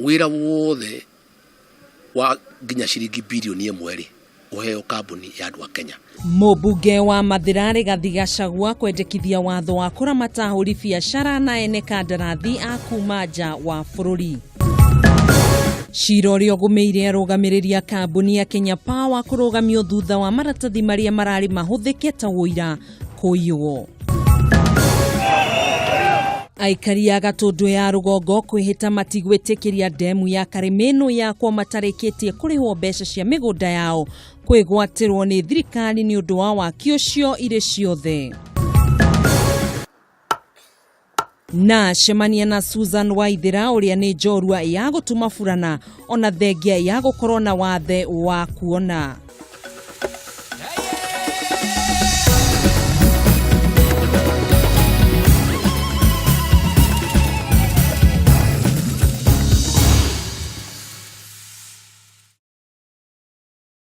wira wothe wa nginya ciringi bilioni 1 uheo kambuni ya andu a Kenya. Mũmbunge wa Mathirarĩ Gathi Gachagua kwendekithia watho wa kũramata ahũri biacara na ene kandarathi a kuma nja wa bũrũri. Cira ũrĩa ũgũmĩire arũgamĩrĩri a kambuni ya Kenya Power kũrũgamio thutha wa maratathi marĩa mararĩ mahũthĩke ta ũira kũiywo. Aikari a Gatũndũ ya Rũgongo kwĩhĩta matigwĩtĩkĩria ndemu ya Karĩmĩnũ yakwo matarĩkĩtie kũrĩhwo mbeca cia mĩgũnda yao kwĩgwatĩrwo nĩ thirikari nĩ ũndũ wa waki ũcio irĩ ciothe. Na cemania na Susan Waithĩra ũrĩa nĩ njorua ya gũtuma burana ona thengia ya gũkorwo na wathe wa kuona.